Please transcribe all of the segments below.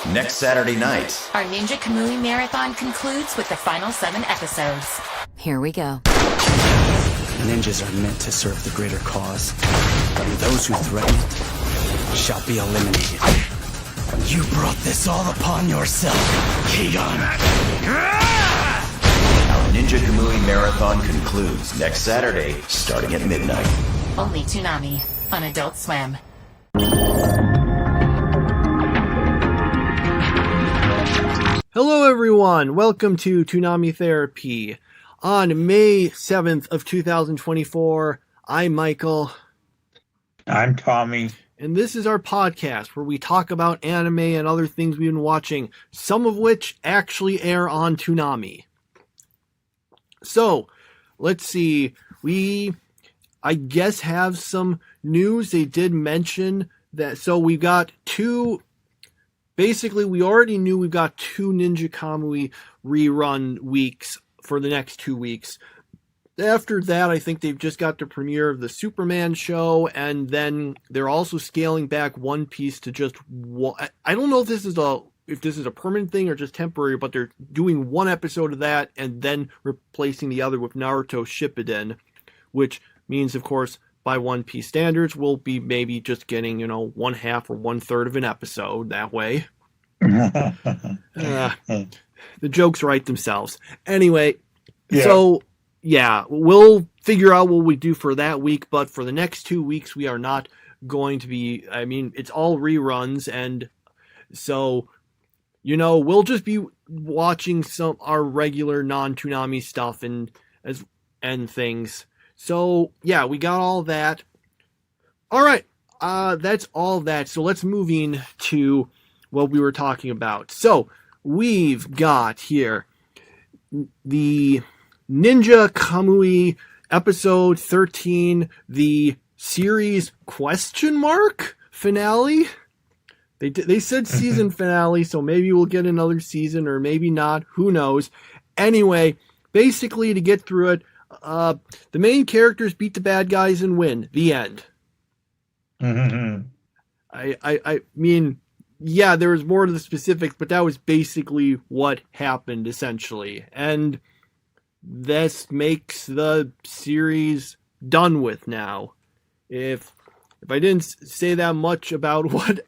Next Saturday night, our Ninja Kamui marathon concludes with the final 7 episodes. Here we go. Ninjas are meant to serve the greater cause, and those who threaten it shall be eliminated. You brought this all upon yourself, Keegan. our Ninja Kamui marathon concludes next Saturday, starting at midnight. Only Toonami on Adult Swim. Hello everyone, welcome to Toonami Therapy. On May 7th of 2024, I'm Michael. I'm Tommy. And this is our podcast where we talk about anime and other things we've been watching, some of which actually air on Toonami. So, let's see, I guess have some news. They did mention that, so we got basically, we already knew we've got 2 Ninja Kamui rerun weeks for the next 2 weeks. After that, I think they've just got the premiere of the Superman show, and then they're also scaling back One Piece to just one. I don't know if this is a permanent thing or just temporary, but they're doing 1 episode of that and then replacing the other with Naruto Shippuden, which means, of course, by One Piece standards, we'll be maybe just getting, 1/2 or 1/3 of an episode that way. The jokes write themselves. Anyway, yeah. So, yeah, we'll figure out what we do for that week, but for the next 2 weeks, we are not going to be, it's all reruns, and so, we'll just be watching our regular non-Toonami stuff and things. So, yeah, we got all that. All right, that's all that. So let's move in to what we were talking about. So, we've got here the Ninja Kamui episode 13, the series ? Finale? They said season finale, so maybe we'll get another season or maybe not. Who knows? Anyway, basically to get through it, the main characters beat the bad guys and win. The end. I mean, yeah, there was more to the specifics, but that was basically what happened, essentially. And this makes the series done with now. If I didn't say that much about what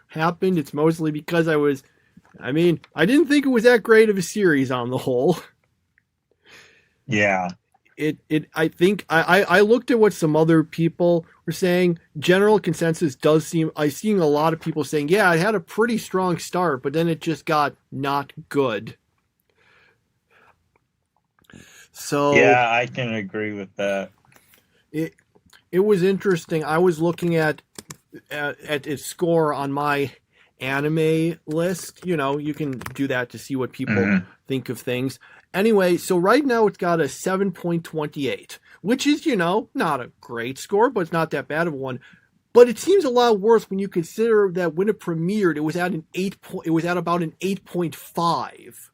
happened, it's mostly because I didn't think it was that great of a series on the whole. Yeah. I think I looked at what some other people were saying. General consensus does seem, I'm seeing a lot of people saying, yeah, it had a pretty strong start, but then it just got not good. So yeah, I can agree with that. It was interesting. I was looking at its score on my anime list. You can do that to see what people think of things. Anyway, so right now it's got a 7.28, which is, not a great score, but it's not that bad of one. But it seems a lot worse when you consider that when it premiered, it was at about an 8.5.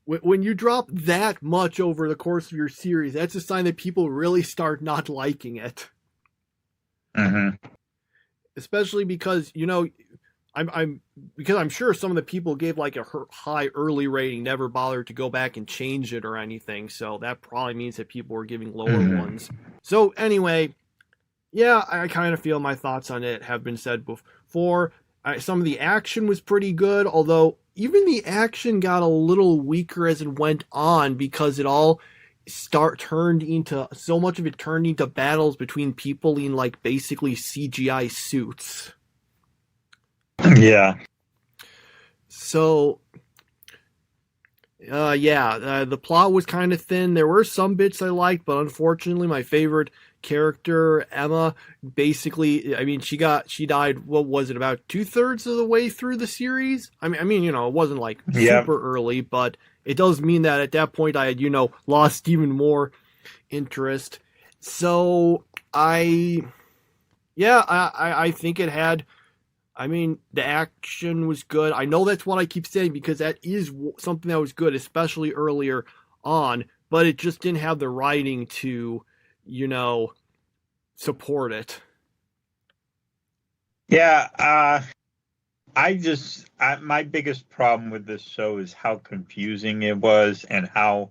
When you drop that much over the course of your series, that's a sign that people really start not liking it. Especially because, I'm sure some of the people gave like a high early rating, never bothered to go back and change it or anything. So that probably means that people were giving lower ones. So anyway, yeah, I kind of feel my thoughts on it have been said before. Some of the action was pretty good, although even the action got a little weaker as it went on because it all turned into battles between people in like basically CGI suits. Yeah. So, the plot was kind of thin. There were some bits I liked, but unfortunately my favorite character, Emma, basically, she died, what was it, about 2/3 of the way through the series? It wasn't like super early, but it does mean that at that point I had, lost even more interest. So I think it had. I mean, the action was good. I know that's what I keep saying because that is something that was good, especially earlier on. But it just didn't have the writing to, support it. Yeah, my biggest problem with this show is how confusing it was and how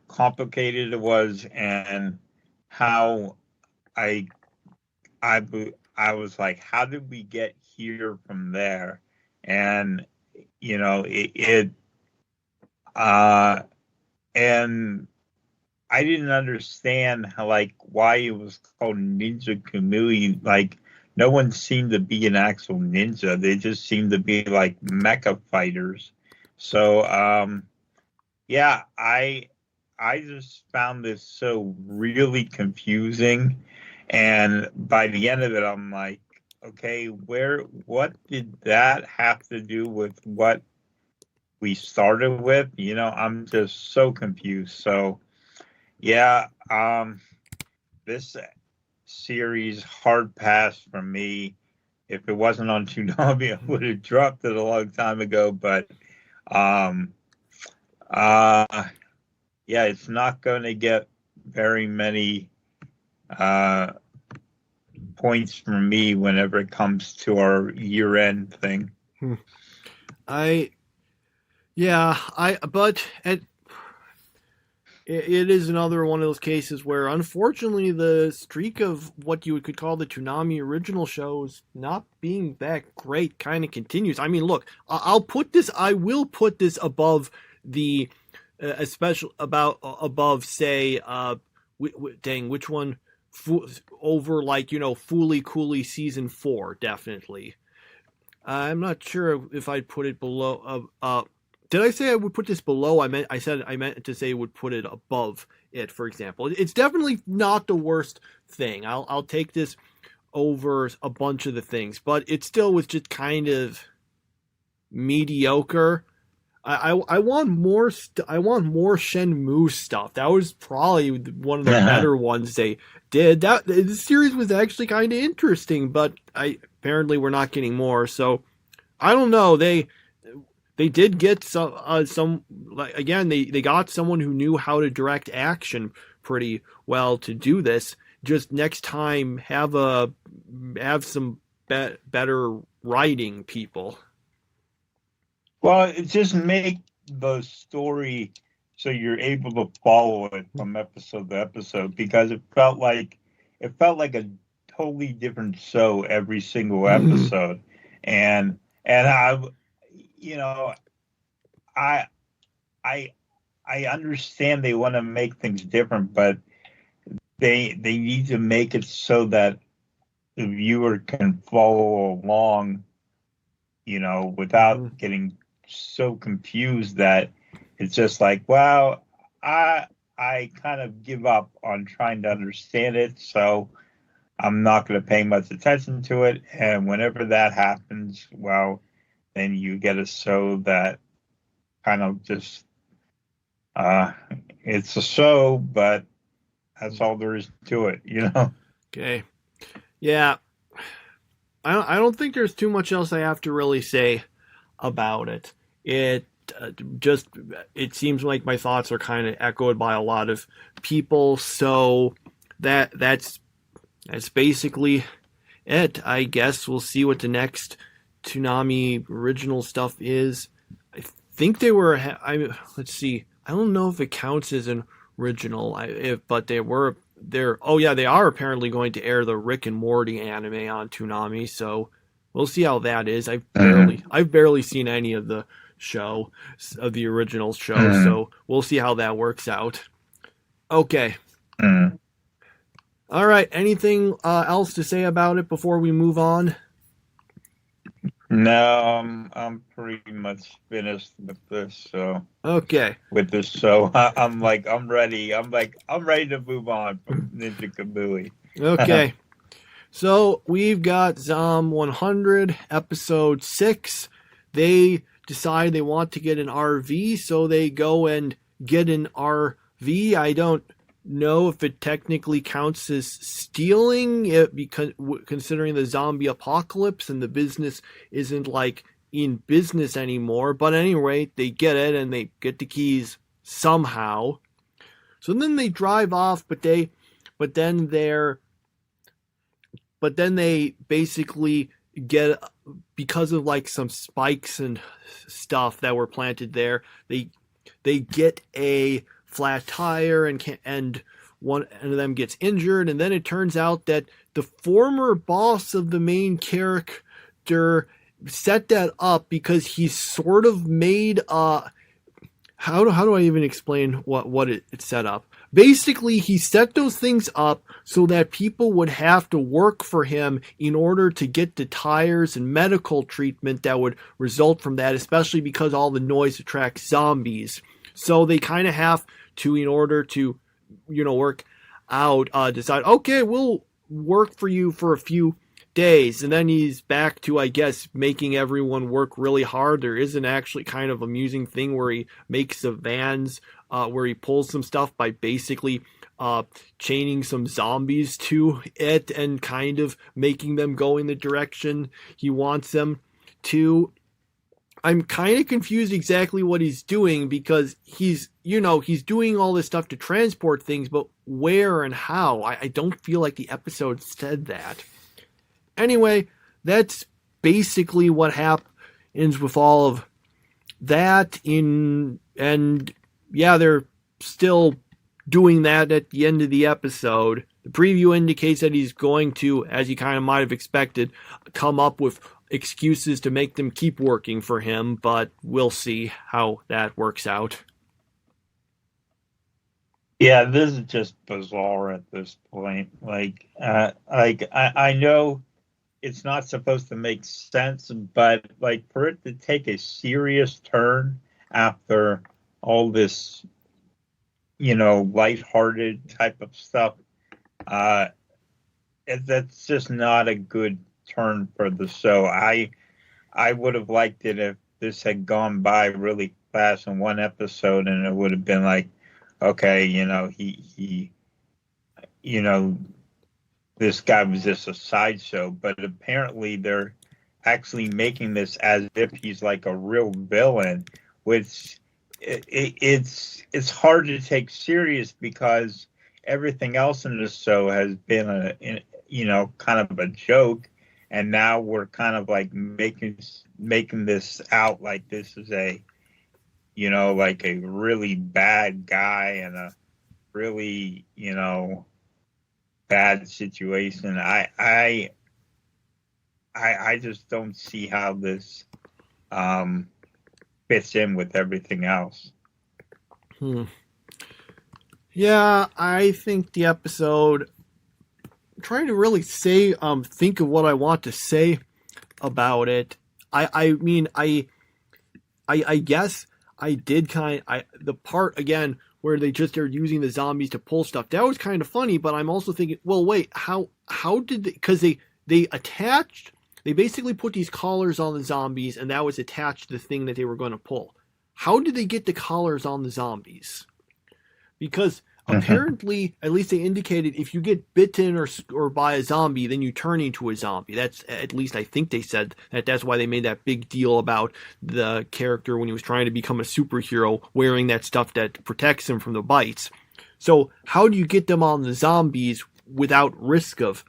complicated it was and how I I was like, how did we get here from there? And it and I didn't understand how, like, why it was called Ninja Kamui. Like, no one seemed to be an actual ninja. They just seemed to be like mecha fighters. So, yeah, I just found this so really confusing. And by the end of it, I'm like, okay, what did that have to do with what we started with? I'm just so confused. So, yeah, this series hard pass for me. If it wasn't on Toonami, I would have dropped it a long time ago. But um, yeah, it's not going to get very many points from me whenever it comes to our year-end thing. But it is another one of those cases where, unfortunately, the streak of what you could call the Toonami original shows not being that great kind of continues. I mean, look, I will put this above the, especially above, say, which one? Over, like, Fooly Cooly season 4, definitely. I'm not sure if I'd put it below. Did I say I would put this below? I meant to say would put it above it. For example, it's definitely not the worst thing. I'll take this over a bunch of the things, but it still was just kind of mediocre. I want more. I want more Shenmue stuff. That was probably one of the better ones they did. The series was actually kind of interesting, but apparently we're not getting more. So I don't know. They did get some like, again, they got someone who knew how to direct action pretty well to do this. Just next time have some better writing people. Well, it just make the story so you're able to follow it from episode to episode, because it felt like a totally different show every single episode. and I understand they want to make things different, but they need to make it so that the viewer can follow along, without getting so confused that it's just like, well, I kind of give up on trying to understand it, so I'm not going to pay much attention to it. And whenever that happens, well, then you get a show that kind of just it's a show, but that's all there is to it, Okay. Yeah. I don't think there's too much else I have to really say about it. It seems like my thoughts are kind of echoed by a lot of people, so that's basically it. I guess we'll see what the next Toonami original stuff is. I think they were. Let's see. I don't know if it counts as an original, but they were. They are apparently going to air the Rick and Morty anime on Toonami, so we'll see how that is. I've barely seen any of the original show, so we'll see how that works out. Okay. All right. Anything else to say about it before we move on? No, I'm pretty much finished with this. So okay, with this show, I'm ready. I'm ready to move on from Ninja Kamui. Okay, so we've got Zom 100 episode 6. They decide they want to get an RV, so they go and get an RV. I don't know if it technically counts as stealing it, because considering the zombie apocalypse and the business isn't like in business anymore. But anyway, they get it and they get the keys somehow. So then they drive off, but then they basically get, because of like some spikes and stuff that were planted there, they get a flat tire and one of them gets injured, and then it turns out that the former boss of the main character set that up because he sort of made how do I even explain what it set up? Basically, he set those things up so that people would have to work for him in order to get the tires and medical treatment that would result from that, especially because all the noise attracts zombies. So they kind of have to, in order to, work out, decide, okay, we'll work for you for a few days. And then he's back to, I guess, making everyone work really hard. There is an actually kind of amusing thing where he makes the vans, where he pulls some stuff by basically chaining some zombies to it and kind of making them go in the direction he wants them to. I'm kind of confused exactly what he's doing, because he's doing all this stuff to transport things, but where and how? I don't feel like the episode said that. Anyway, that's basically what happens with all of that they're still doing that at the end of the episode. The preview indicates that he's going to, as you kind of might have expected, come up with excuses to make them keep working for him, but we'll see how that works out. Yeah, this is just bizarre at this point. I know it's not supposed to make sense, but like for it to take a serious turn after all this, lighthearted type of stuff, that's just not a good turn for the show. I would have liked it if this had gone by really fast in one episode, and it would have been like, okay, he this guy was just a sideshow. But apparently they're actually making this as if he's like a real villain, which it's hard to take serious because everything else in the show has been kind of a joke, and now we're kind of like making this out like this is a like a really bad guy and a really bad situation. I just don't see how this fits in with everything else. Yeah, I think the episode, I'm trying to really say, think of what I want to say about it. I guess I did the part again where they just are using the zombies to pull stuff, that was kind of funny, but I'm also thinking, well, wait, how did they, because they basically put these collars on the zombies, and that was attached to the thing that they were going to pull. How did they get the collars on the zombies? Because apparently, at least they indicated, if you get bitten or by a zombie, then you turn into a zombie. That's, at least I think they said that's why they made that big deal about the character when he was trying to become a superhero wearing that stuff that protects him from the bites. So how do you get them on the zombies without risk of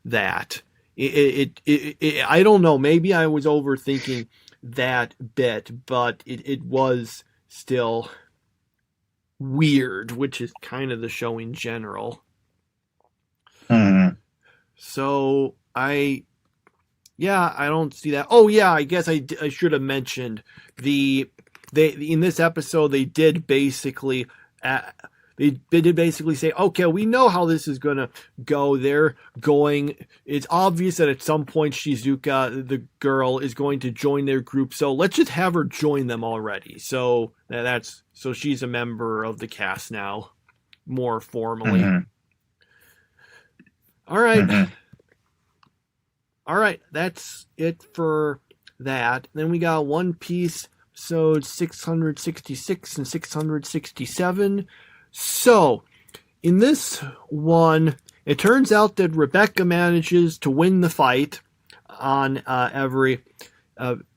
that? I don't know. Maybe I was overthinking that bit, but it was still weird, which is kind of the show in general. So I don't see that. Oh yeah, I guess I should have mentioned in this episode they did basically say, okay, we know how this is gonna go. It's obvious that at some point Shizuka, the girl, is going to join their group, so let's just have her join them already. So she's a member of the cast now, more formally. All right, that's it for that. Then we got One Piece episode 666 and 667. So, in this one, it turns out that Rebecca manages to win the fight on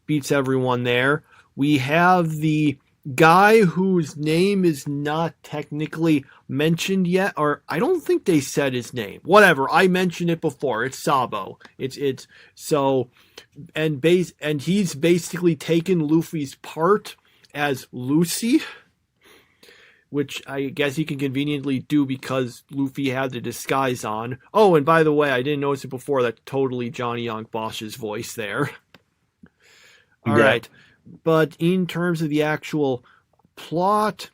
beats everyone there. We have the guy whose name is not technically mentioned yet, or I don't think they said his name. Whatever, I mentioned it before. It's Sabo. It's so, and he's basically taken Luffy's part as Lucy, which I guess he can conveniently do because Luffy had the disguise on. Oh, and by the way, I didn't notice it before. That's totally Johnny Young Bosch's voice there. All right. But in terms of the actual plot,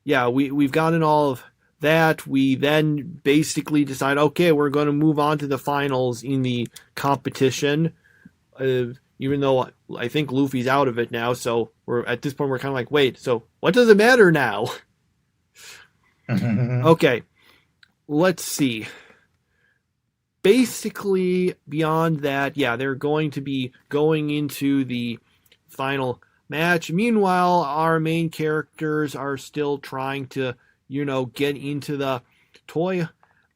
yeah, we've gotten all of that. We then basically decide, okay, we're going to move on to the finals in the competition. Even though I think Luffy's out of it now, so we're at this point we're kind of like, wait, so what does it matter now? Okay, let's see. Basically, beyond that, yeah, they're going to be going into the final match. Meanwhile, our main characters are still trying to, get into the toy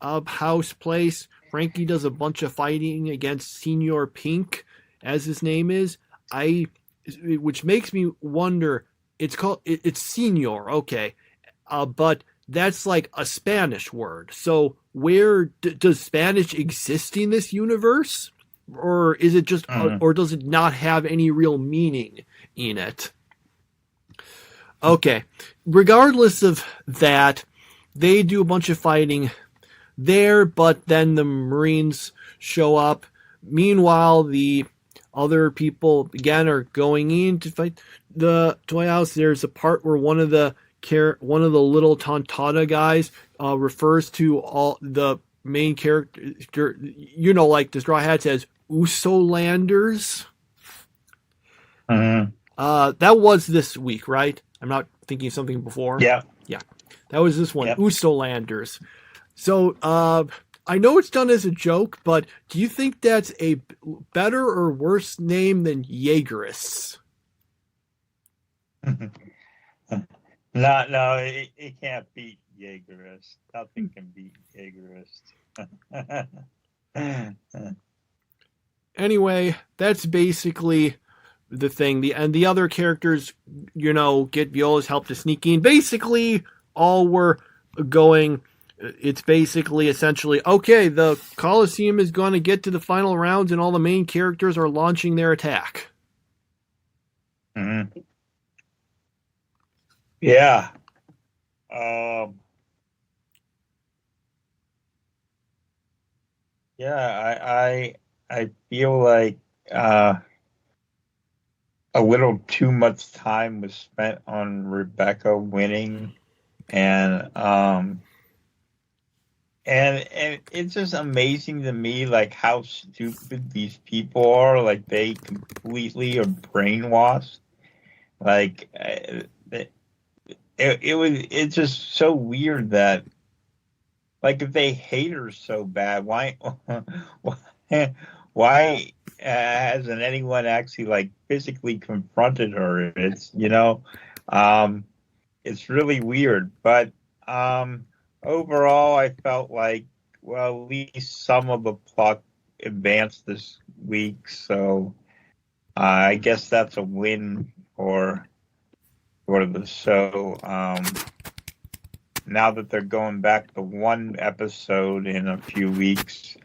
house place. Frankie does a bunch of fighting against Senior Pink, as his name is. Which makes me wonder. It's Senior, okay, but that's like a Spanish word. So where does Spanish exist in this universe? Or is it just, or does it not have any real meaning in it? Okay. Regardless of that, they do a bunch of fighting there, but then the Marines show up. Meanwhile, the other people again are going in to fight the toy house. There's a part where one of the little Tontada guys refers to all the main character, like the Straw Hat says, Usolanders. That was this week, right? I'm not thinking of something before. Yeah. That was this one, yep. Usolanders. So, I know it's done as a joke, but do you think that's a better or worse name than Jaegerists? No, it can't beat Jaegerist. Nothing can beat Jaegerist. Anyway, that's basically the thing. And the other characters, get Viola's help to sneak in. Basically, all we're going, it's basically essentially, okay, the Coliseum is going to get to the final rounds and all the main characters are launching their attack. Mm-hmm. Yeah. I feel like a little too much time was spent on Rebecca winning, and it's just amazing to me, like, how stupid these people are. Like, they completely are brainwashed. Like, it's just so weird that, like, if they hate her so bad, why hasn't anyone actually, like, physically confronted her? It's it's really weird. But overall, I felt like, well, at least some of the plot advanced this week, so I guess that's a win for the show. Now that they're going back to one episode in a few weeks,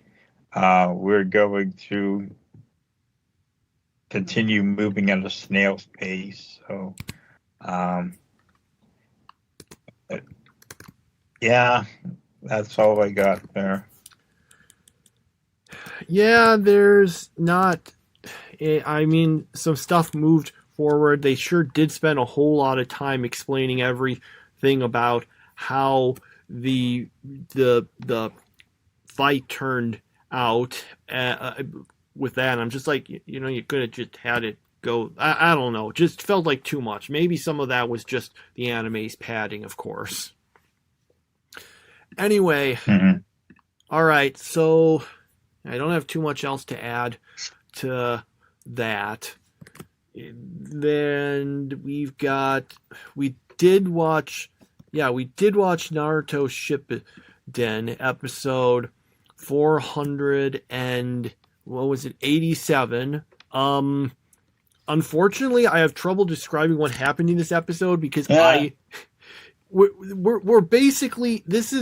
we're going to continue moving at a snail's pace. So, yeah, that's all I got there. Yeah, there's not. I mean, some stuff moved forward. They sure did spend a whole lot of time explaining everything about how the fight turned out. With that, I'm just like, you could have just had it go. I don't know. Just felt like too much. Maybe some of that was just the anime's padding, of course. Anyway, all right. So I don't have too much else to add to that. Then we did watch yeah, we did watch Naruto Shippuden episode 400 and what was it, 87. Unfortunately, I have trouble describing what happened in this episode because we're basically, this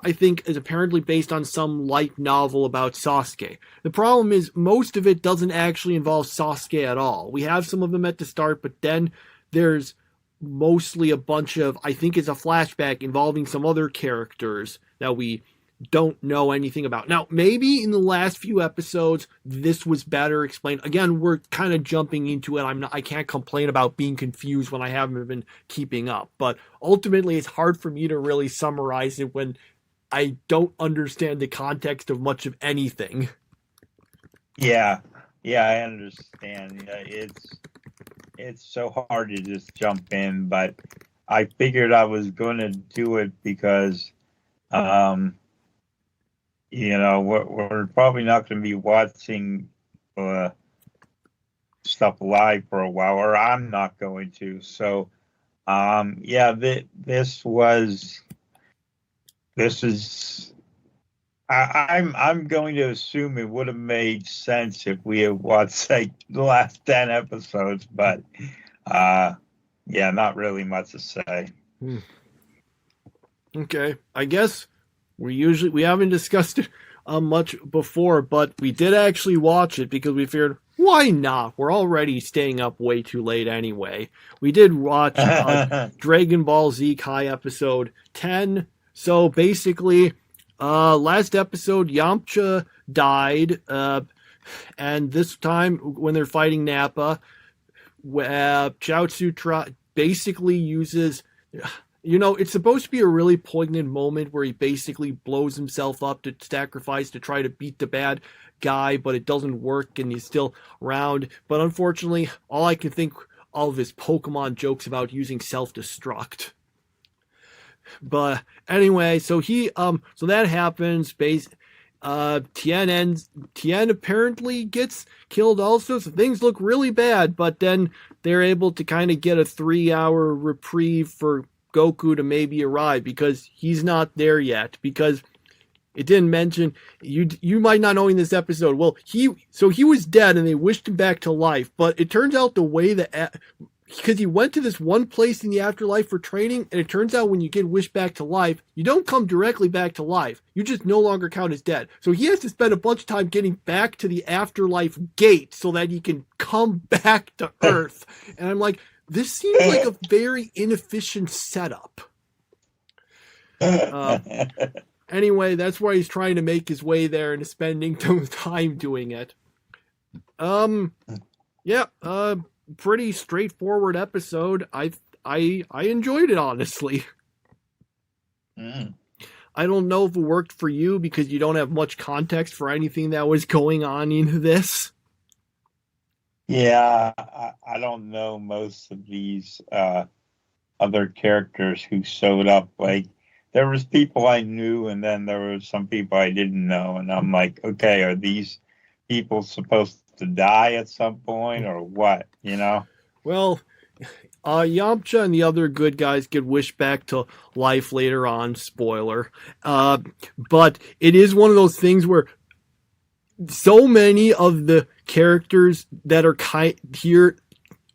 I think is apparently based on some light novel about Sasuke. The problem is most of it doesn't actually involve Sasuke at all. We have some of them at the start, but then there's mostly a bunch of, I think it's a flashback involving some other characters that we don't know anything about. Now, maybe in the last few episodes, this was better explained. Again, we're kind of jumping into it. I can't complain about being confused when I haven't been keeping up. But ultimately, it's hard for me to really summarize it when I don't understand the context of much of anything. Yeah, I understand. Yeah, it's so hard to just jump in, but I figured I was going to do it because we're probably not going to be watching stuff live for a while, or I'm not going to. So, this is. I'm going to assume it would have made sense if we had watched like the last 10 episodes, but not really much to say. Okay, I guess. We haven't discussed it much before, but we did actually watch it because we figured, why not? We're already staying up way too late anyway. We did watch Dragon Ball Z Kai episode 10. So basically, last episode, Yamcha died, and this time when they're fighting Nappa, Chaozu basically uses... it's supposed to be a really poignant moment where he basically blows himself up to sacrifice to try to beat the bad guy, but it doesn't work and he's still around. But unfortunately, all I can think of is Pokemon jokes about using self-destruct. But anyway, so that happens. Tien apparently gets killed also, so things look really bad, but then they're able to kind of get a 3-hour reprieve for Goku to maybe arrive because he's not there yet, because it didn't mention, you might not know in this episode, well, he was dead and they wished him back to life, but it turns out the way that, because he went to this one place in the afterlife for training, and it turns out when you get wished back to life, you don't come directly back to life, you just no longer count as dead. So he has to spend a bunch of time getting back to the afterlife gate so that he can come back to Earth. And I'm like, this seems like a very inefficient setup. Anyway, that's why he's trying to make his way there and is spending time doing it. Pretty straightforward episode. I enjoyed it, honestly. I don't know if it worked for you because you don't have much context for anything that was going on in this. Yeah, I don't know most of these other characters who showed up. Like, there was people I knew, and then there were some people I didn't know, and I'm like, okay, are these people supposed to die at some point, or what? Well, Yamcha and the other good guys get wished back to life later on. Spoiler, but it is one of those things where so many of the characters that are here.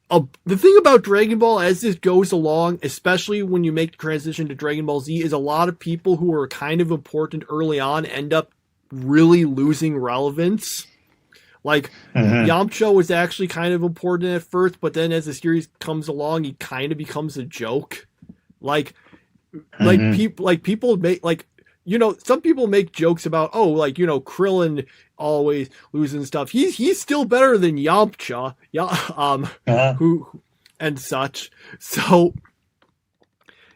The thing about Dragon Ball as this goes along, especially when you make the transition to Dragon Ball Z, is a lot of people who are kind of important early on end up really losing relevance. Like, Yamcha was actually kind of important at first, but then as the series comes along, he kind of becomes a joke. People make, some people make jokes about, Krillin always losing stuff. He's still better than Yamcha, who and such. So,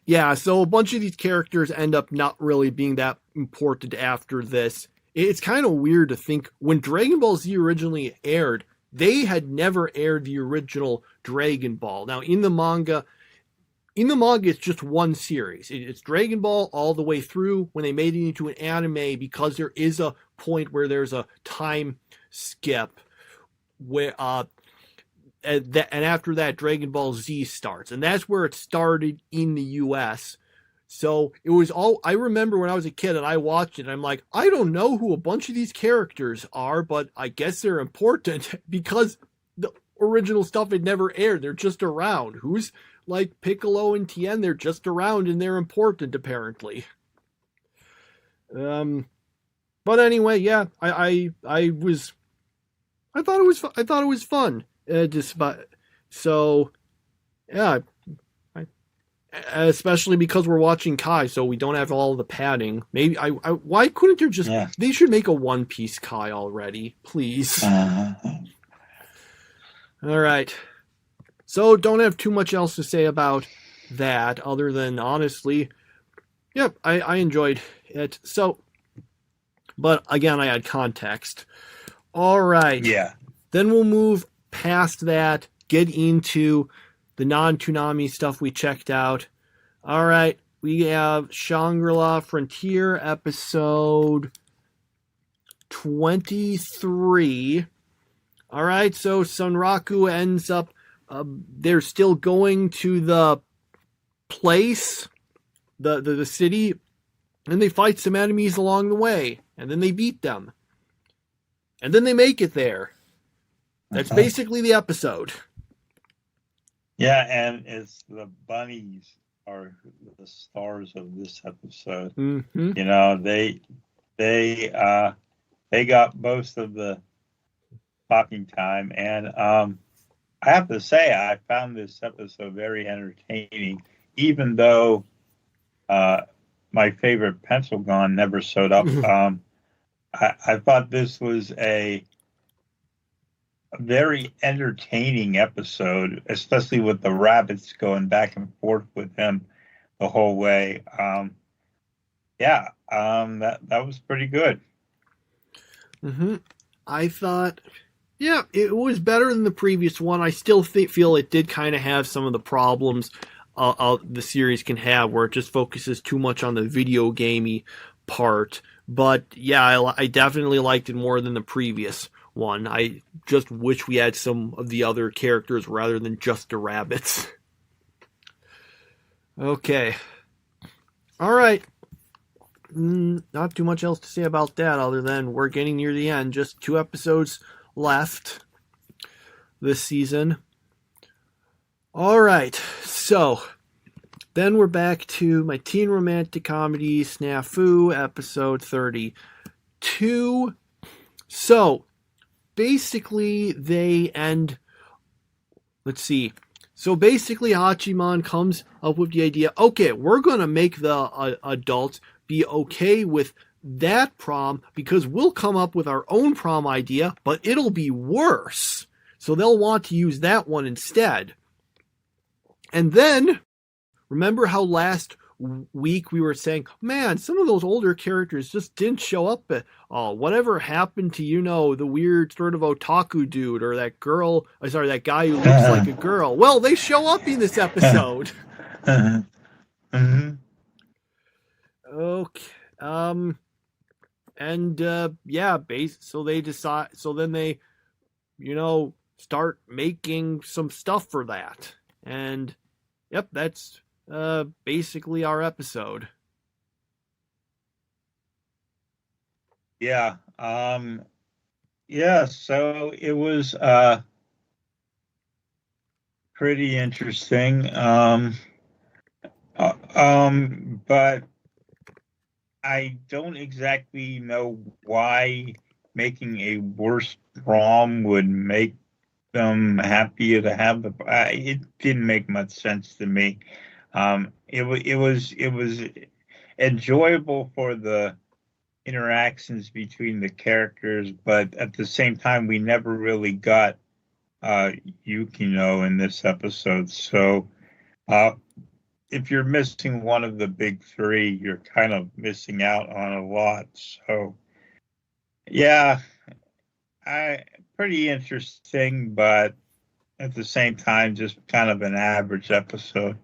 yeah, so a bunch of these characters end up not really being that important after this. It's kind of weird to think when Dragon Ball Z originally aired, they had never aired the original Dragon Ball. Now, in the manga, it's just one series. It's Dragon Ball all the way through. When they made it into an anime, because there is a point where there's a time skip where and after that, Dragon Ball Z starts, and that's where it started in the U.S. So it was all. I remember when I was a kid and I watched it, and I'm like, I don't know who a bunch of these characters are, but I guess they're important because the original stuff had never aired. They're just around. Who's like Piccolo and Tien? They're just around and they're important apparently. But anyway, yeah, I thought it was fun. So, yeah, especially because we're watching Kai, so we don't have all the padding. Maybe why couldn't there just? Yeah. They should make a One Piece Kai already, please. All right. So don't have too much else to say about that, other than honestly, yep, I enjoyed it. So, but again, I had context. All right. Yeah. Then we'll move past that, get into the non-Toonami stuff we checked out. All right. We have Shangri-La Frontier episode 23. All right. So Sunraku ends up, they're still going to the place, the city, and they fight some enemies along the way, and then they beat them. And then they make it there. That's basically the episode. Yeah, and it's the bunnies are the stars of this episode. Mm-hmm. You know, they got most of the talking time, and I have to say I found this episode very entertaining, even though my favorite pencil gun never showed up. I thought this was a very entertaining episode, especially with the rabbits going back and forth with him the whole way. That was pretty good. Mm-hmm. I thought, yeah, it was better than the previous one. I still feel it did kind of have some of the problems the series can have, where it just focuses too much on the video gamey part. But yeah, I definitely liked it more than the previous one. I just wish we had some of the other characters rather than just the rabbits. Okay. All right. Not too much else to say about that other than we're getting near the end. Just 2 episodes left this season. All right. So then we're back to my teen romantic comedy, SNAFU, episode 32. So, basically, they end... Let's see. So, basically, Hachiman comes up with the idea, okay, we're going to make the adults be okay with that prom because we'll come up with our own prom idea, but it'll be worse. So, they'll want to use that one instead. And then... Remember how last week we were saying, man, some of those older characters just didn't show up at all. Whatever happened to, the weird sort of otaku dude or that girl, that guy who looks like a girl? Well, they show up in this episode. Mm-hmm. Okay. So they decide, so then they, start making some stuff for that. And, yep, that's... basically our episode. Yeah. So it was pretty interesting. But I don't exactly know why making a worse prom would make them happier to have the. It didn't make much sense to me. It was enjoyable for the interactions between the characters, but at the same time, we never really got Yukino in this episode. So, if you're missing one of the big 3, you're kind of missing out on a lot. So, yeah, pretty interesting, but at the same time, just kind of an average episode.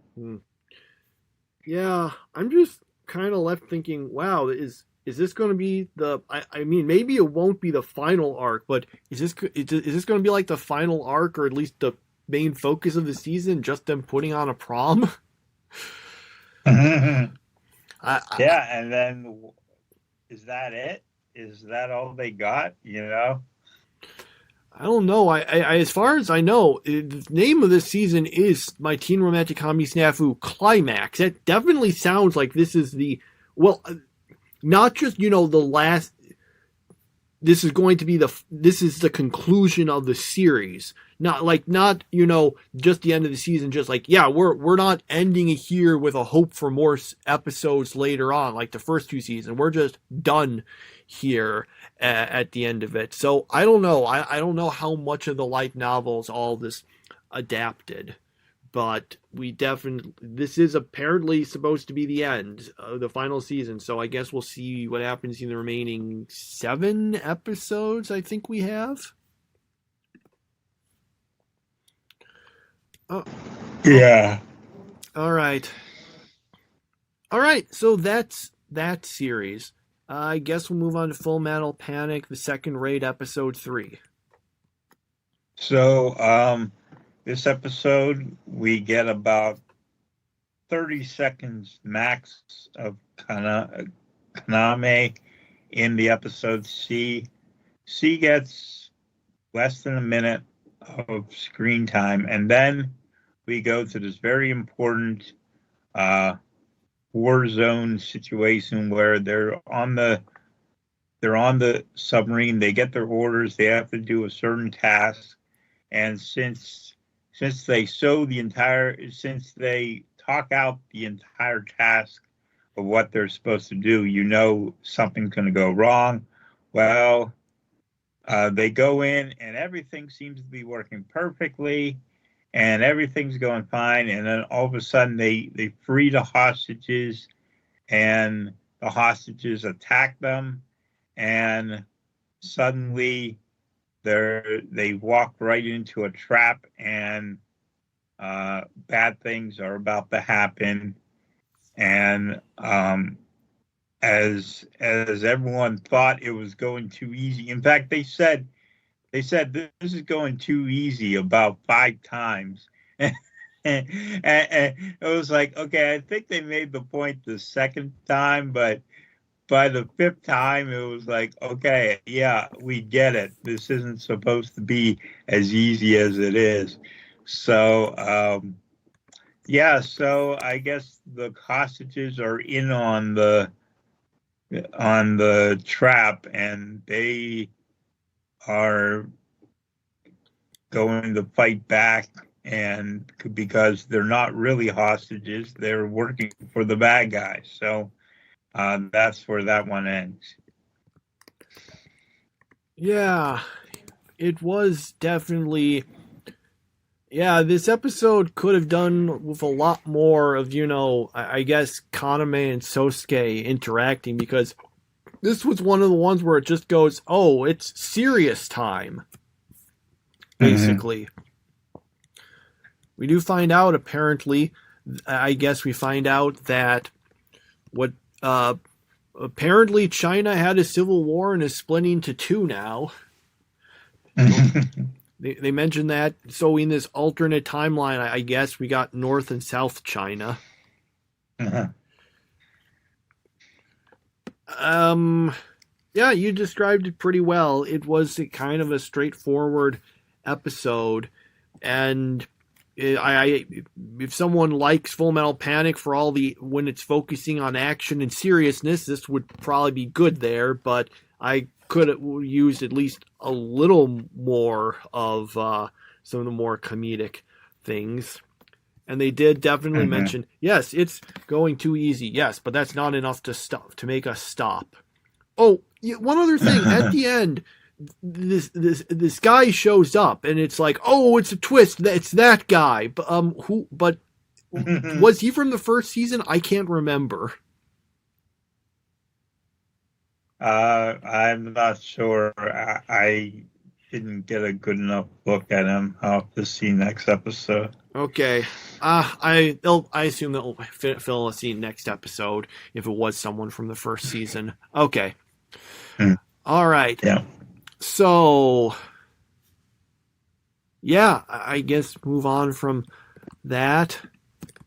Yeah, I'm just kind of left thinking, wow, is this going to be the? I mean, maybe it won't be the final arc, but is this going to be like the final arc, or at least the main focus of the season, just them putting on a prom. Yeah, and then is that it? Is that all they got? I don't know. I as far as I know, the name of this season is My Teen Romantic Comedy Snafu Climax. That definitely sounds like this is not just, the last. This is going to be this is the conclusion of the series. Not just the end of the season. Just like, yeah, we're not ending it here with a hope for more episodes later on, like the first 2 seasons. We're just done here at the end of it. So I don't know. I don't know how much of the light novels all this adapted, but this is apparently supposed to be the end of the final season. So I guess we'll see what happens in the remaining 7 episodes I think we have. Oh. Yeah. All right. So that's that series. I guess we'll move on to Full Metal Panic, the second raid, episode 3. So, this episode, we get about 30 seconds max of Kaname in the episode C. C gets less than a minute of screen time, and then we go to this very important war zone situation where they're on the submarine. They get their orders. They have to do a certain task, and since they talk out the entire task of what they're supposed to do, something's going to go wrong. Well, they go in and everything seems to be working perfectly and everything's going fine. And then all of a sudden they free the hostages and the hostages attack them. And suddenly they walk right into a trap and bad things are about to happen. And as everyone thought it was going too easy. In fact, they said this is going too easy about 5 times. and it was like, okay, I think they made the point the second time, but by the 5th time, it was like, okay, yeah, we get it. This isn't supposed to be as easy as it is. So, so I guess the hostages are in on the trap, and they are going to fight back, and because they're not really hostages, they're working for the bad guys. So that's where that one ends. Yeah, it was definitely. Yeah, this episode could have done with a lot more of, I guess, Kaname and Sosuke interacting, because this was one of the ones where it just goes, oh, it's serious time, basically. Mm-hmm. We do find out, apparently, we find out that apparently China had a civil war and is splitting into 2 now. They mentioned that. So in this alternate timeline, I guess we got North and South China. Uh-huh. Yeah, you described it pretty well. It was kind of a straightforward episode, and if someone likes Full Metal Panic for when it's focusing on action and seriousness, this would probably be good there. But I could have used at least a little more of some of the more comedic things. And they did definitely mention, yes, it's going too easy. Yes, but that's not enough to make us stop. Oh, one other thing. At the end, this guy shows up, and it's like, oh, it's a twist. It's that guy. But was he from the first season? I can't remember. I'm not sure. I didn't get a good enough look at him. I'll have to see next episode. Okay. I assume they'll fill a scene next episode if it was someone from the first season. Okay. All right. Yeah. So yeah, I guess move on from that.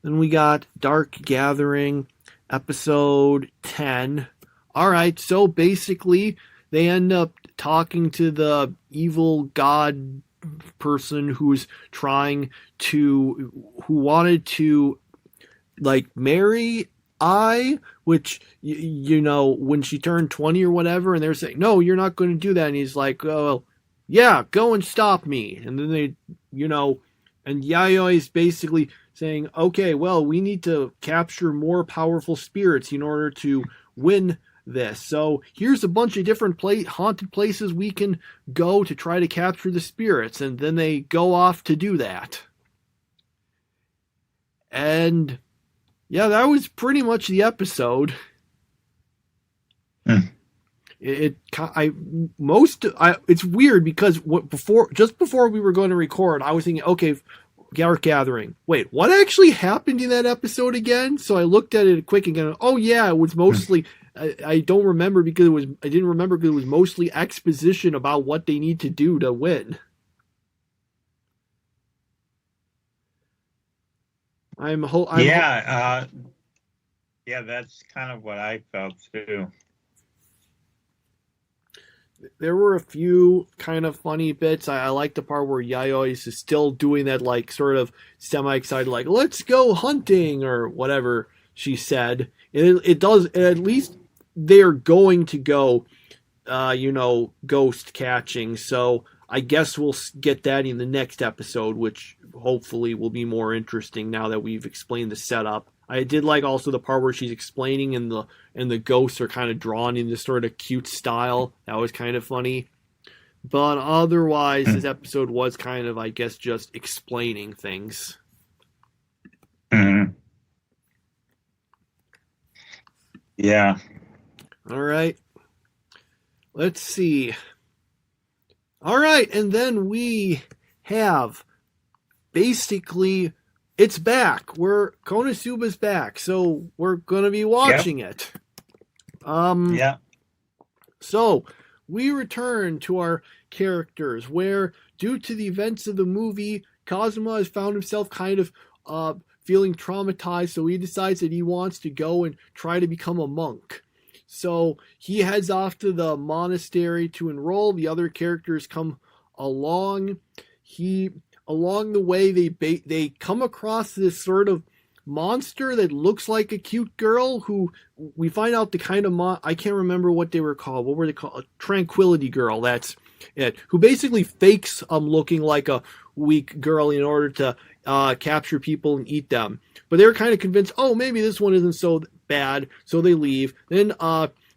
Then we got Dark Gathering, episode 10. All right, so basically, they end up talking to the evil god person who wanted to like marry which when she turned 20 or whatever, and they're saying, no, you're not going to do that, and he's like, oh yeah, go and stop me. And then they and Yayoi is basically saying, okay, well, we need to capture more powerful spirits in order to win this. So here's a bunch of different haunted places we can go to try to capture the spirits. And then they go off to do that. And yeah, that was pretty much the episode. It's weird because just before we were going to record, I was thinking, okay, Dark Gathering. Wait, what actually happened in that episode again? So I looked at it quick again. Oh yeah, it was mostly. I don't remember because I didn't remember because it was mostly exposition about what they need to do to win. Yeah, that's kind of what I felt too. There were a few kind of funny bits. I like the part where Yayoi is still doing that, like, sort of semi-excited, like, let's go hunting, or whatever she said. It does, at least they're going to go, ghost catching. So I guess we'll get that in the next episode, which hopefully will be more interesting now that we've explained the setup. I did like also the part where she's explaining and the ghosts are kind of drawn in this sort of cute style. That was kind of funny. But otherwise, this episode was kind of, I guess, just explaining things. Mm-hmm. Yeah. All right. Let's see. All right, and then we have basically... It's back. KonoSuba's back, so we're gonna be watching it. Yeah. So we return to our characters, where due to the events of the movie, Kazuma has found himself kind of feeling traumatized. So he decides that he wants to go and try to become a monk. So he heads off to the monastery to enroll. The other characters come along. Along the way, they come across this sort of monster that looks like a cute girl who we find out the kind of I can't remember what they were called. What were they called? A tranquility girl. That's it. Who basically fakes looking like a weak girl in order to capture people and eat them. But they're kind of convinced, oh, maybe this one isn't so bad, so they leave. Then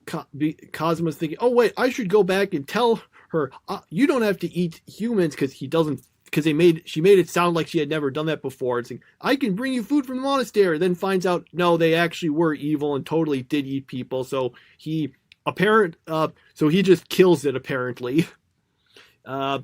Kazuma's thinking, oh wait, I should go back and tell her you don't have to eat humans because she made it sound like she had never done that before. It's like, I can bring you food from the monastery. Then finds out, no, they actually were evil and totally did eat people. So he just kills it, apparently. I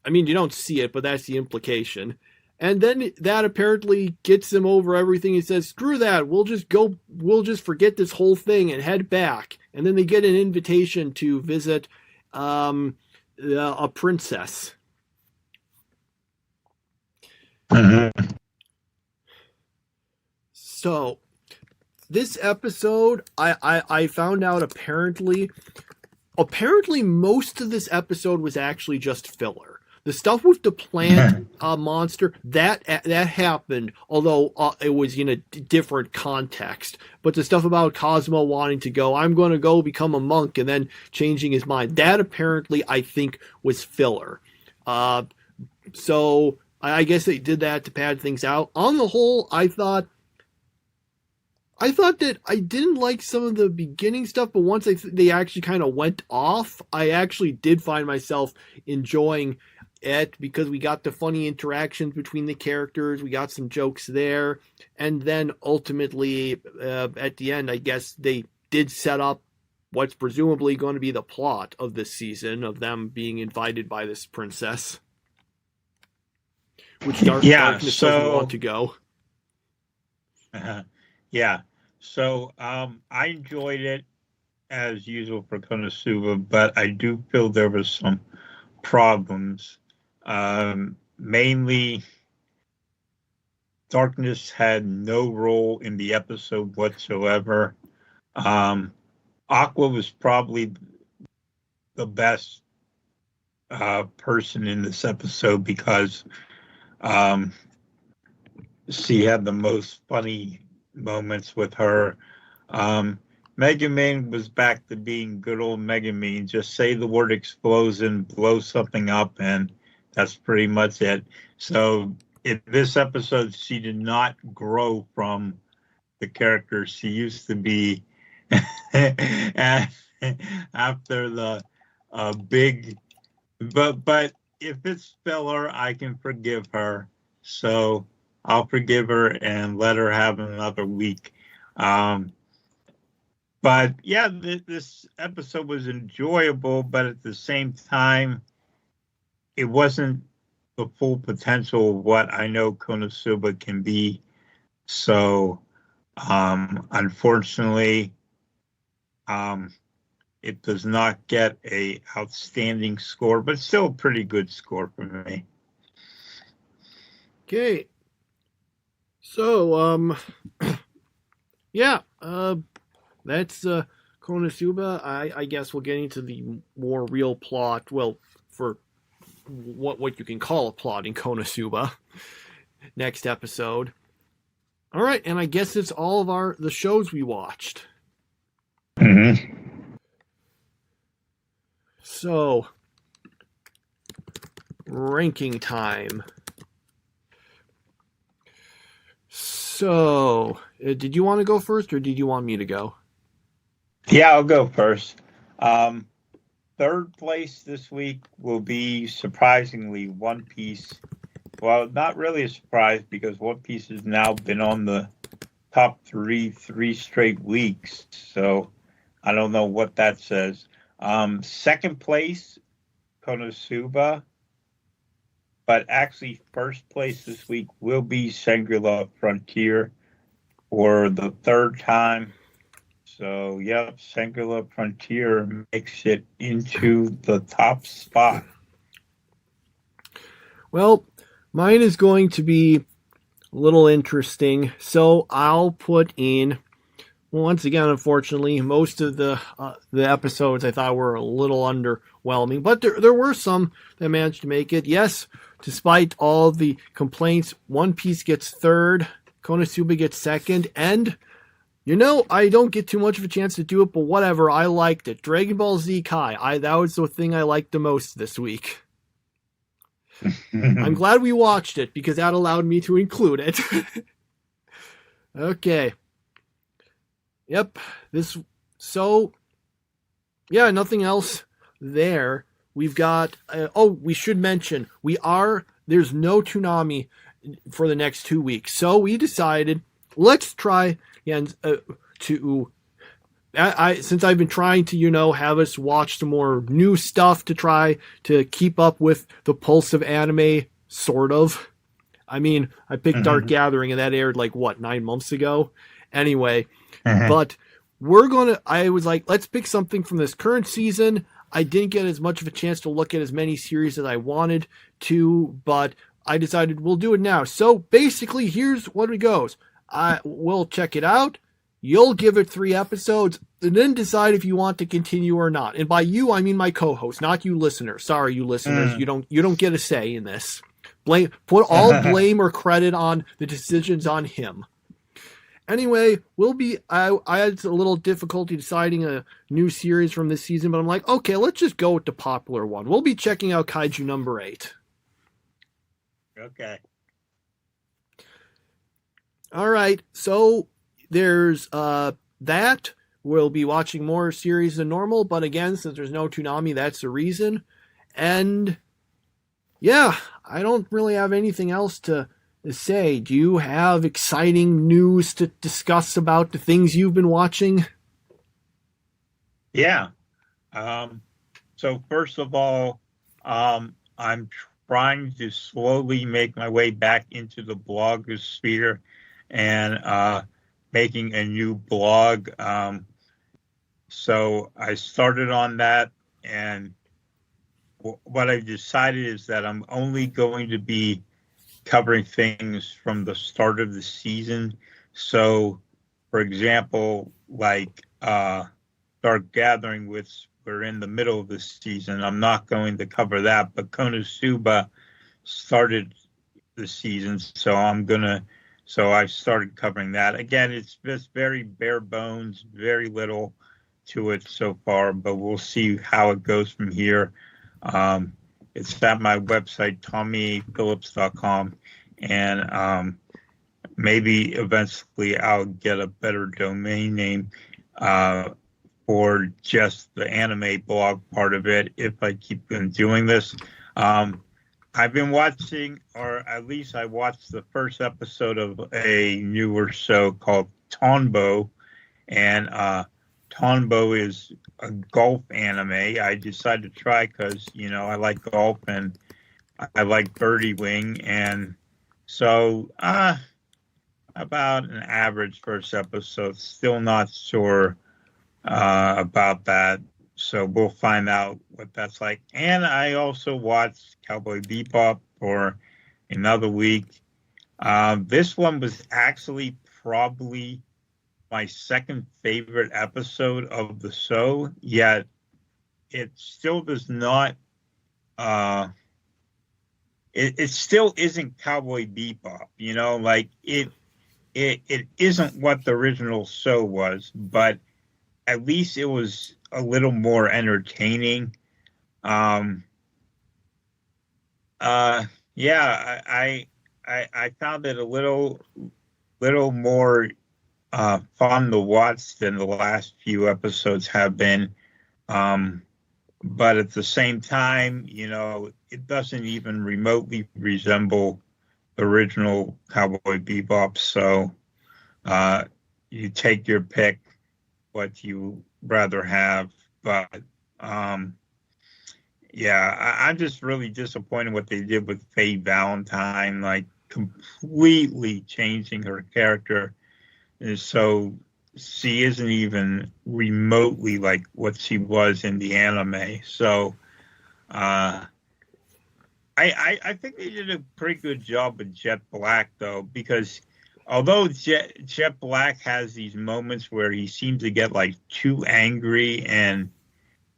mean, you don't see it, but that's the implication. And then that apparently gets him over everything. He says, screw that. We'll just forget this whole thing and head back. And then they get an invitation to visit a princess. Mm-hmm. So, this episode, I found out apparently most of this episode was actually just filler. The stuff with the plant monster, that happened, although it was in a different context. But the stuff about Cosmo wanting to go, I'm going to go become a monk, and then changing his mind, that apparently, I think, was filler. So... I guess they did that to pad things out. On the whole, I thought that I didn't like some of the beginning stuff, but once they actually kind of went off, I actually did find myself enjoying it because we got the funny interactions between the characters, we got some jokes there, and then ultimately at the end, I guess they did set up what's presumably going to be the plot of this season of them being invited by this princess. Which darkness doesn't want to go. Yeah. So I enjoyed it as usual for KonoSuba, but I do feel there was some problems. mainly, darkness had no role in the episode whatsoever. Aqua was probably the best person in this episode because she had the most funny moments with her. Mega Man was back to being good old Mega Man. Just say the word explosion, blow something up, and that's pretty much it. So in this episode, she did not grow from the character she used to be. And after the big, but if it's filler, I can forgive her. So I'll forgive her and let her have another week. But yeah, this episode was enjoyable, but at the same time, it wasn't the full potential of what I know KonoSuba can be. So, unfortunately, it does not get a outstanding score, but still a pretty good score for me. Okay. So, yeah, that's KonoSuba. I guess we'll get into the more real plot. Well, for what you can call a plot in KonoSuba next episode. All right, and I guess it's all of the shows we watched. Mm-hmm. So, ranking time. So, did you want to go first, or did you want me to go? Yeah, I'll go first. Third place this week will be, surprisingly, One Piece. Well, not really a surprise because One Piece has now been on the top three straight weeks. So I don't know what that says. Second place, KonoSuba. But actually, first place this week will be Shangri-La Frontier for the third time. So, yep, Shangri-La Frontier makes it into the top spot. Well, mine is going to be a little interesting. So I'll put in, once again, unfortunately, most of the episodes I thought were a little underwhelming. But there were some that managed to make it. Yes, despite all the complaints, One Piece gets third, KonoSuba gets second, and I don't get too much of a chance to do it, but whatever, I liked it. Dragon Ball Z Kai, that was the thing I liked the most this week. I'm glad we watched it, because that allowed me to include it. Okay. Yep. Nothing else there. We've got, we should mention, there's no Toonami for the next 2 weeks. So we decided, let's try since I've been trying to, have us watch some more new stuff to try to keep up with the pulse of anime, sort of. I mean, I picked Dark Gathering and that aired 9 months ago? Anyway, but I was like, let's pick something from this current season. I didn't get as much of a chance to look at as many series as I wanted to, but I decided we'll do it now. So basically, here's what it goes. We'll check it out. You'll give it 3 episodes, and then decide if you want to continue or not. And by you, I mean my co-host, not you listeners. Sorry, you listeners, you don't get a say in this. Put all blame or credit on the decisions on him. Anyway, I had a little difficulty deciding a new series from this season, but I'm like, okay, let's just go with the popular one. We'll be checking out Kaiju number 8. Okay. All right, so there's that. We'll be watching more series than normal, but again, since there's no Toonami, that's the reason. And yeah, I don't really have anything else to say. Do you have exciting news to discuss about the things you've been watching? Yeah. So first of all, I'm trying to slowly make my way back into the blogosphere and making a new blog. So I started on that, and what I've decided is that I'm only going to be covering things from the start of the season. So, for example, like Dark Gathering, which we're in the middle of the season, I'm not going to cover that. But KonoSuba started the season, so I started covering that. Again, it's just very bare bones, very little to it so far, but we'll see how it goes from here. It's at my website, TommyPhillips.com, and maybe eventually I'll get a better domain name for just the anime blog part of it if I keep on doing this. I've been watching, or at least I watched the first episode of a newer show called Tonbo, and Tonbo is a golf anime. I decided to try because, I like golf and I like Birdie Wing, and so about an average first episode. Still not sure about that. So we'll find out what that's like. And I also watched Cowboy Bebop for another week. This one was actually probably my second favorite episode of the show, yet it still does not, it still isn't Cowboy Bebop, like it isn't what the original show was, but at least it was a little more entertaining. Yeah, I found it a little more fun to watch than the last few episodes have been. But at the same time, it doesn't even remotely resemble the original Cowboy Bebop. So you take your pick what you rather have. But yeah, I'm just really disappointed what they did with Faye Valentine, like completely changing her character. And so she isn't even remotely like what she was in the anime. So I think they did a pretty good job with Jet Black, though, because although Jet Black has these moments where he seems to get like too angry and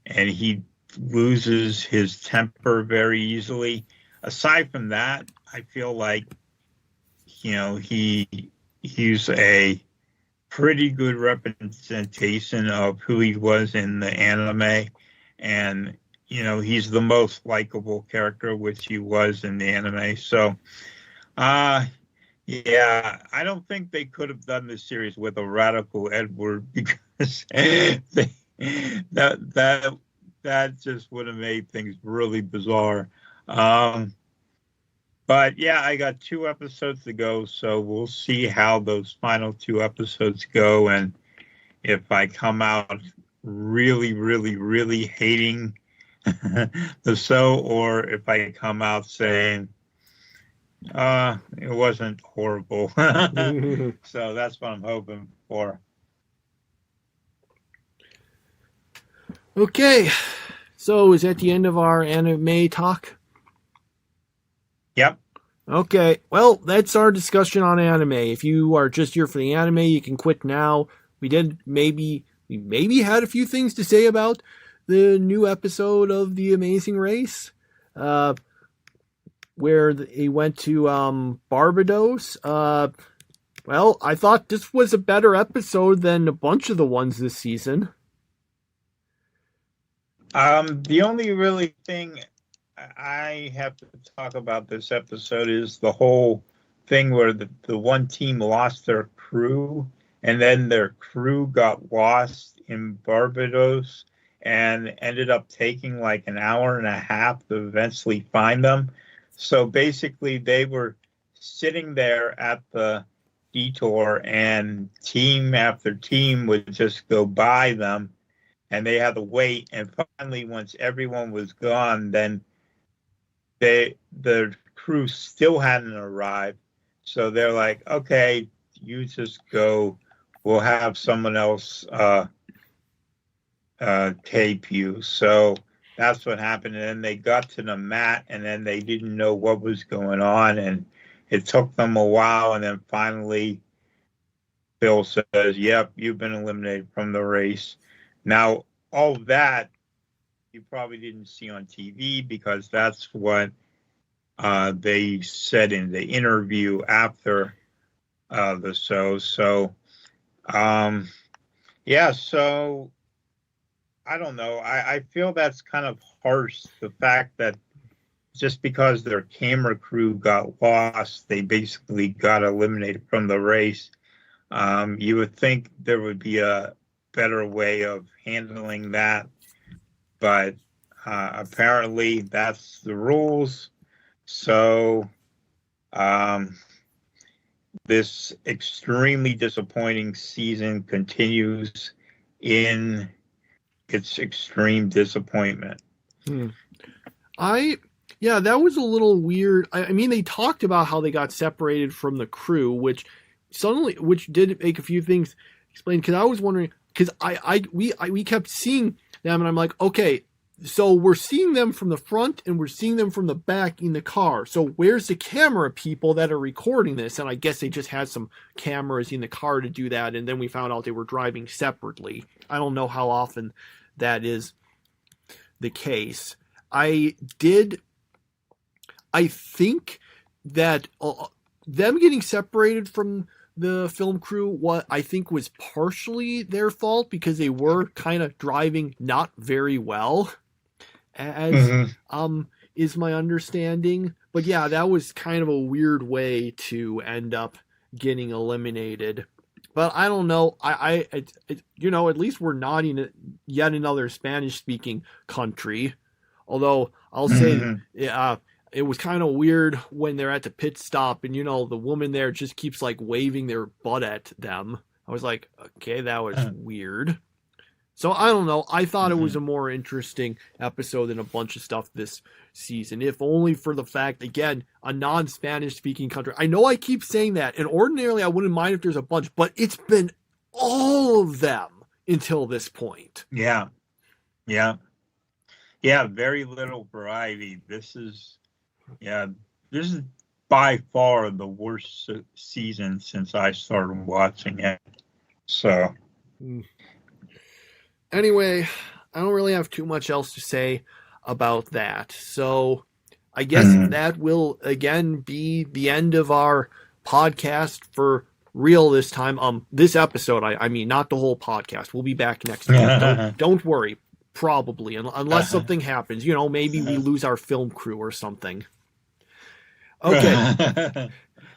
he loses his temper very easily. Aside from that, I feel like he's a pretty good representation of who he was in the anime, and he's the most likable character, which he was in the anime. So yeah, I don't think they could have done this series with a radical Edward because that just would have made things really bizarre. But yeah, I got 2 episodes to go, so we'll see how those final 2 episodes go, and if I come out really, really, really hating the show, or if I come out saying it wasn't horrible. So that's what I'm hoping for. Okay, so is that the end of our anime talk? Yep. Okay, well, that's our discussion on anime. If you are just here for the anime, you can quit now. We maybe had a few things to say about the new episode of The Amazing Race, where he went to Barbados. Well, I thought this was a better episode than a bunch of the ones this season. The only really thing I have to talk about this episode is the whole thing where the one team lost their crew, and then their crew got lost in Barbados and ended up taking like an hour and a half to eventually find them. So basically they were sitting there at the detour, and team after team would just go by them, and they had to wait. And finally, once everyone was gone, then the crew still hadn't arrived. So they're like, okay, you just go. We'll have someone else tape you. So that's what happened. And then they got to the mat, and then they didn't know what was going on, and it took them a while, and then finally Phil says, "Yep, you've been eliminated from the race." Now, all that you probably didn't see on TV because that's what they said in the interview after the show. So, yeah, so I don't know. I feel that's kind of harsh, the fact that just because their camera crew got lost, they basically got eliminated from the race. You would think there would be a better way of handling that, but apparently that's the rules. So this extremely disappointing season continues in its extreme disappointment. Yeah, that was a little weird. I mean, they talked about how they got separated from the crew, which did make a few things explain. Because I was wondering, because we kept seeing them, and I'm like, okay, so we're seeing them from the front and we're seeing them from the back in the car. So where's the camera people that are recording this? And I guess they just had some cameras in the car to do that. And then we found out they were driving separately. I don't know how often that is the case. I think that them getting separated from the film crew, what I think was partially their fault, because they were kind of driving not very well, as is my understanding. But yeah, that was kind of a weird way to end up getting eliminated. But I don't know. At least we're not in yet another Spanish-speaking country. Although I'll say, it was kind of weird when they're at the pit stop and, the woman there just keeps like waving their butt at them. I was like, okay, that was weird. So I don't know. I thought it was a more interesting episode than a bunch of stuff this season, if only for the fact, again, a non-Spanish speaking country. I know I keep saying that, and ordinarily I wouldn't mind if there's a bunch, but it's been all of them until this point. Yeah, very little variety. This is by far the worst season since I started watching it. So, anyway, I don't really have too much else to say about that. So, I guess that will again be the end of our podcast for real this time. This episode, I mean, not the whole podcast. We'll be back next week. Don't worry. Probably, unless something happens. Maybe we lose our film crew or something. Okay.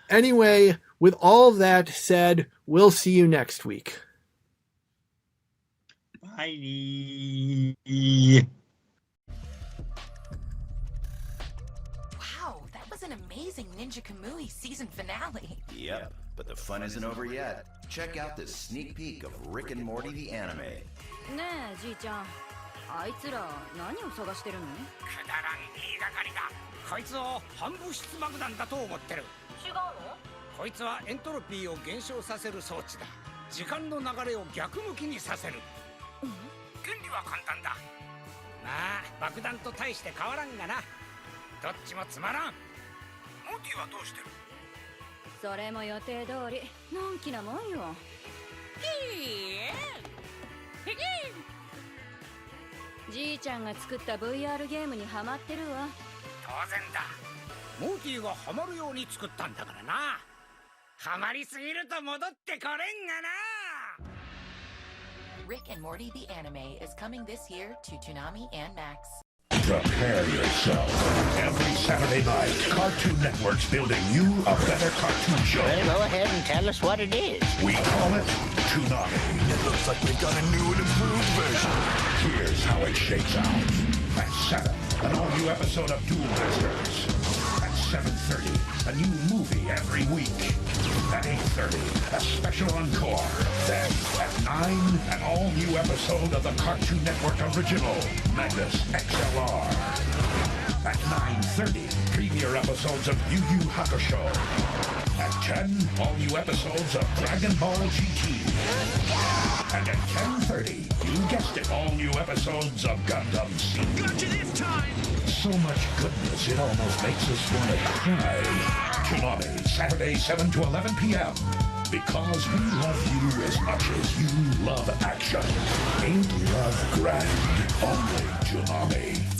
Anyway, with all that said, we'll see you next week. Bye. Wow, that was an amazing Ninja Kamui season finale. Yep, but the fun isn't over yet. Check out this sneak peek of Rick and Morty the anime. ねえじいちゃんあいつら何を探してるのくだらん言いがかりだこいつを反物質爆弾だと思ってる違うのこいつはエントロピーを減少させる装置だ時間の流れを逆向きにさせる、原理は簡単だまあ爆弾と大して変わらんがなどっちもつまらんモーティはどうしてるそれも予定通りのんきなもんよじいちゃんが作った VR ゲームにハマってるわ当然だモーティがハマるように作ったんだからなハマりすぎると戻ってこれんがな Rick and Morty the anime is coming this year to Toonami and Max. Prepare yourself. Every Saturday night, Cartoon Network's building you a better cartoon show. Well, go ahead and tell us what it is. We call it Toonami. It looks like they got a new and improved version. Here's how it shakes out. At 7, an all-new episode of Duel Masters. At 7:30, a new movie every week. At 8:30, a special encore. Then, at 9, an all-new episode of the Cartoon Network original, Magnus XLR. At 9:30, premiere episodes of Yu Yu Hakusho. At 10, all-new episodes of Dragon Ball GT. And at 10:30, you guessed it, all new episodes of Gundam Seed. Got you this time! So much goodness, it almost makes us want to cry. Toonami, Saturday, 7 to 11 p.m. Because we love you as much as you love action. Ain't love grand? Only Toonami.